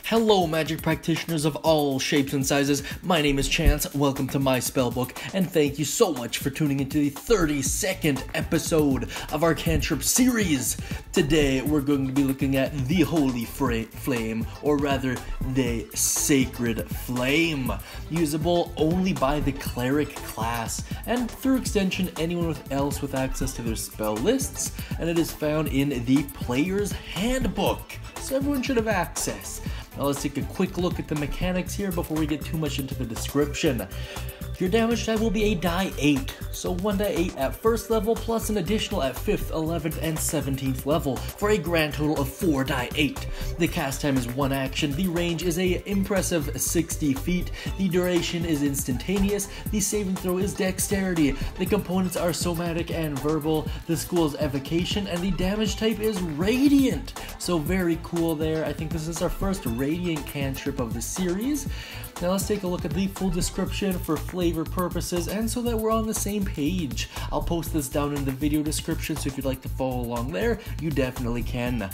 Hello magic practitioners of all shapes and sizes, my name is Chance, welcome to my Spellbook, and thank you so much for tuning into the 32nd episode of our Cantrip series. Today we're going to be looking at the Holy Flame, or rather the Sacred Flame, usable only by the Cleric class, and through extension anyone else with access to their spell lists, and it is found in the Player's Handbook, so everyone should have access. Now let's take a quick look at the mechanics here before we get too much into the description. Your damage die will be a die 8, so 1 die 8 at 1st level plus an additional at 5th, 11th, and 17th level for a grand total of 4 die 8. The cast time is 1 action, the range is a impressive 60 feet, the duration is instantaneous, the saving throw is Dexterity, the components are somatic and verbal, the school is Evocation, and the damage type is Radiant. So very cool there. I think this is our first Radiant cantrip of the series. Now let's take a look at the full description for flavor purposes and so that we're on the same page. I'll post this down in the video description, so if you'd like to follow along there, you definitely can.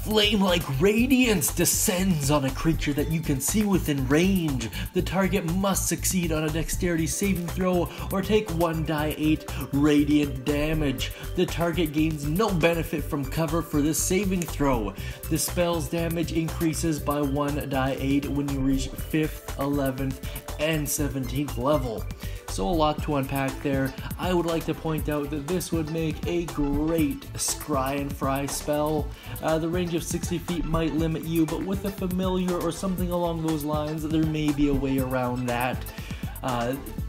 Flame-like radiance descends on a creature that you can see within range. The target must succeed on a dexterity saving throw or take 1 die 8 radiant damage. The target gains no benefit from cover for this saving throw. The spell's damage increases by 1 die 8 when you reach 5th, 11th, and 17th level. So a lot to unpack there. I would like to point out that this would make a great scry and fry spell. The range of 60 feet might limit you, but with a familiar or something along those lines, there may be a way around that.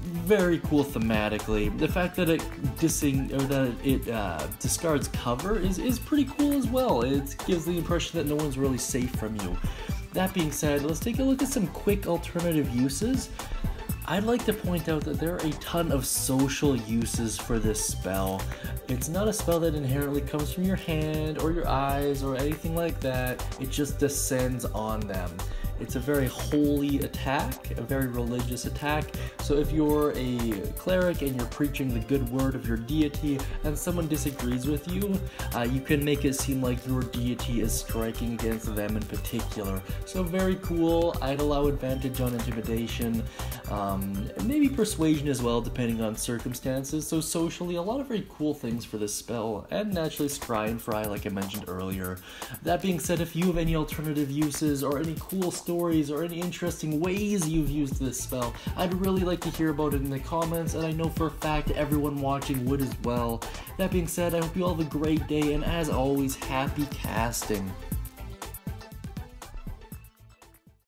Very cool thematically. The fact that it discards cover is pretty cool as well. It gives the impression that no one's really safe from you. That being said, let's take a look at some quick alternative uses. I'd like to point out that there are a ton of social uses for this spell. It's not a spell that inherently comes from your hand or your eyes or anything like that. It just descends on them. It's a very holy attack, a very religious attack. So if you're a cleric and you're preaching the good word of your deity and someone disagrees with you, you can make it seem like your deity is striking against them in particular. So very cool. I'd allow advantage on intimidation, maybe persuasion as well, depending on circumstances. So socially, a lot of very cool things for this spell, and naturally scry and fry like I mentioned earlier. That being said, if you have any alternative uses or any cool stories or any interesting ways you've used this spell, I'd really like to hear about it in the comments, and I know for a fact everyone watching would as well. That being said, I hope you all have a great day, and as always, happy casting.